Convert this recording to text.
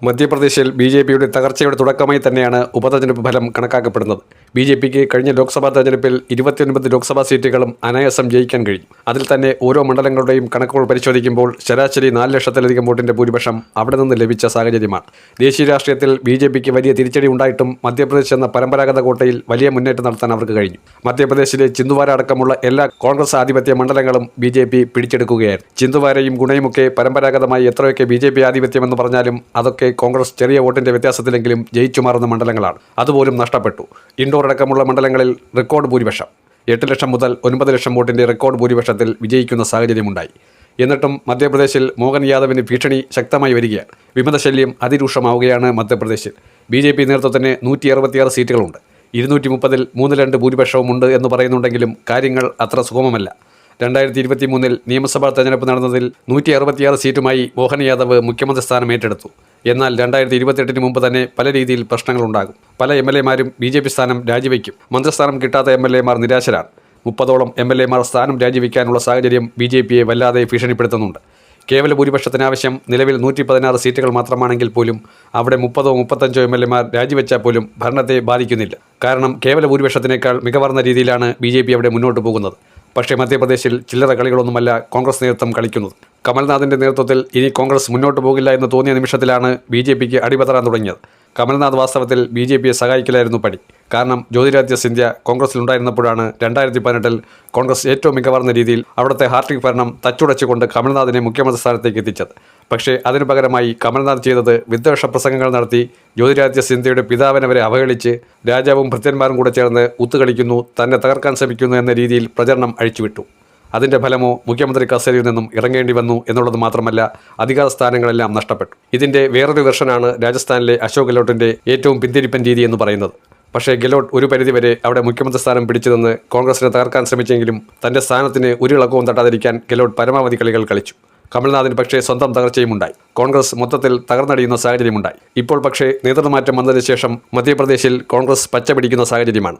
മധ്യപ്രദേശിൽ ബി.ജെ.പിയുടെ തകർച്ചയുടെ തുടക്കമായി തന്നെയാണ് ഉപതെരഞ്ഞെടുപ്പ് ഫലം കണക്കാക്കപ്പെടുന്നത്. ബി.ജെ.പിക്ക് കഴിഞ്ഞ ലോക്സഭാ തെരഞ്ഞെടുപ്പിൽ 29 ലോക്സഭാ സീറ്റുകളും അനായാസം ജയിക്കാൻ കഴിഞ്ഞു. അതിൽ തന്നെ ഓരോ മണ്ഡലങ്ങളുടെയും കണക്കുകൾ പരിശോധിക്കുമ്പോൾ ശരാശരി 4 ലക്ഷത്തിലധികം വോട്ടിന്റെ ഭൂരിപക്ഷം അവിടെ നിന്ന് ലഭിച്ച സാഹചര്യമാണ്. ദേശീയ രാഷ്ട്രീയത്തിൽ ബി.ജെ.പിക്ക് വലിയ തിരിച്ചടി ഉണ്ടായിട്ടും മധ്യപ്രദേശ് എന്ന പരമ്പരാഗത കോട്ടയിൽ വലിയ മുന്നേറ്റം നടത്താൻ അവർക്ക് കഴിഞ്ഞു. മധ്യപ്രദേശിലെ ചിന്തുവാര അടക്കമുള്ള എല്ലാ കോൺഗ്രസ് ആധിപത്യ മണ്ഡലങ്ങളും ബി.ജെ.പി പിടിച്ചെടുക്കുകയായിരുന്നു. ചിന്തുവാരയും ഗുണയുമൊക്കെ പരമ്പരാഗതമായി എത്രയൊക്കെ ബി.ജെ.പി ആധിപത്യമെന്ന് പറഞ്ഞാലും അതൊക്കെ കോൺഗ്രസ് ചെറിയ വോട്ടിന്റെ വ്യത്യാസത്തിലെങ്കിലും ജയിച്ചു മാറുന്ന മണ്ഡലങ്ങളാണ്. അതുപോലും നഷ്ടപ്പെട്ടു. ഇൻഡോർ അടക്കമുള്ള മണ്ഡലങ്ങളിൽ റെക്കോർഡ് ഭൂരിപക്ഷം 8 ലക്ഷം മുതൽ 9 ലക്ഷം വോട്ടിന്റെ റെക്കോർഡ് ഭൂരിപക്ഷത്തിൽ വിജയിക്കുന്ന സാഹചര്യമുണ്ടായി. എന്നിട്ടും മധ്യപ്രദേശിൽ മോഹൻ യാദവിന് ഭീഷണി ശക്തമായി വരികയാണ്. വിമതശല്യം അതിരൂക്ഷമാവുകയാണ് മധ്യപ്രദേശിൽ. ബി.ജെ.പി നേതൃത്വത്തിന് 166 സീറ്റുകളുണ്ട്. 230-ൽ 3/2 ഭൂരിപക്ഷവുമുണ്ട് എന്ന് പറയുന്നുണ്ടെങ്കിലും കാര്യങ്ങൾ അത്ര സുഗമമല്ല. 2023 നിയമസഭാ തെരഞ്ഞെടുപ്പ് നടന്നതിൽ 166 സീറ്റുമായി മോഹൻ യാദവ് മുഖ്യമന്ത്രി സ്ഥാനം ഏറ്റെടുത്തു. എന്നാൽ 2028 മുമ്പ് തന്നെ പല രീതിയിൽ പ്രശ്നങ്ങളുണ്ടാകും. പല എം.എൽ.എമാരും ബി.ജെ.പി സ്ഥാനം രാജിവെക്കും. മന്ത്രിസ്ഥാനം കിട്ടാത്ത എം.എൽ.എമാർ നിരാശരാണ്. 30ഓളം എം.എൽ.എമാർ സ്ഥാനം രാജിവെക്കാനുള്ള സാഹചര്യം ബി.ജെ.പിയെ വല്ലാതെ ഭീഷണിപ്പെടുത്തുന്നുണ്ട്. കേവല ഭൂരിപക്ഷത്തിനാവശ്യം നിലവിൽ 116 സീറ്റുകൾ മാത്രമാണെങ്കിൽ പോലും അവിടെ 30-35 എം.എൽ.എമാർ രാജിവെച്ചാൽ പോലും ഭരണത്തെ ബാധിക്കുന്നില്ല. കാരണം കേവല ഭൂരിപക്ഷത്തിനേക്കാൾ മികവാർന്ന രീതിയിലാണ് ബി.ജെ.പി അവിടെ മുന്നോട്ട് പോകുന്നത്. പക്ഷേ മധ്യപ്രദേശിൽ ചില്ലറ കളികളൊന്നുമല്ല കോൺഗ്രസ് നേതൃത്വം കളിക്കുന്നത്. കമൽനാഥിൻ്റെ നേതൃത്വത്തിൽ ഇനി കോൺഗ്രസ് മുന്നോട്ട് പോകില്ല എന്ന് തോന്നിയ നിമിഷത്തിലാണ് ബി.ജെ.പിക്ക് അടിപതറാൻ തുടങ്ങിയത്. കമൽനാഥ് വാസ്തവത്തിൽ ബി.ജെ.പിയെ സഹായിക്കലായിരുന്നു പണി. കാരണം ജ്യോതിരാദിത്യ സിന്ധ്യ കോൺഗ്രസിലുണ്ടായിരുന്നപ്പോഴാണ് 2018-ൽ കോൺഗ്രസ് ഏറ്റവും മികവാർന്ന രീതിയിൽ അവിടുത്തെ ഹാർട്ടിക് ഭരണം തച്ചുടച്ചുകൊണ്ട് കമൽനാഥിനെ മുഖ്യമന്ത്രി സ്ഥാനത്തേക്ക് എത്തിച്ചത്. പക്ഷേ അതിനു പകരമായി കമൽനാഥ് ചെയ്തത് വിദ്വേഷ പ്രസംഗങ്ങൾ നടത്തി ജ്യോതിരാദിത്യ സിന്ധ്യയുടെ പിതാവിനെ വരെ അവഹേളിച്ച് രാജാവും ഭൃത്യന്മാരും കൂടെ ചേർന്ന് ഒത്തുകളിക്കുന്നു, തന്നെ തകർക്കാൻ ശ്രമിക്കുന്നു എന്ന രീതിയിൽ പ്രചരണം അഴിച്ചുവിട്ടു. അതിൻ്റെ ഫലമോ മുഖ്യമന്ത്രി കസേരയിൽ നിന്നും ഇറങ്ങേണ്ടി വന്നു എന്നുള്ളത് മാത്രമല്ല, അധികാര സ്ഥാനങ്ങളെല്ലാം നഷ്ടപ്പെട്ടു. ഇതിൻ്റെ വേറൊരു വെർഷനാണ് രാജസ്ഥാനിലെ അശോക് ഗെഹ്ലോട്ടിൻ്റെ ഏറ്റവും പിന്തിരിപ്പൻ രീതി എന്ന് പറയുന്നത്. പക്ഷേ ഗെഹ്ലോട്ട് ഒരു പരിധിവരെ അവിടെ മുഖ്യമന്ത്രി സ്ഥാനം പിടിച്ചു നിന്ന് കോൺഗ്രസിനെ തകർക്കാൻ ശ്രമിച്ചെങ്കിലും തൻ്റെ സ്ഥാനത്തിന് ഒരു ഇളക്കവും തട്ടാതിരിക്കാൻ ഗെഹ്ലോട്ട് പരമാവധി കളികൾ കളിച്ചു. കമൽനാഥിന് പക്ഷേ സ്വന്തം തകർച്ചയുമുണ്ടായി. കോൺഗ്രസ് മൊത്തത്തിൽ തകർന്നടിയുന്ന സാഹചര്യമുണ്ടായി. ഇപ്പോൾ പക്ഷേ നേതൃമാറ്റം വന്നതിന് ശേഷം മധ്യപ്രദേശിൽ കോൺഗ്രസ് പച്ച പിടിക്കുന്ന സാഹചര്യമാണ്.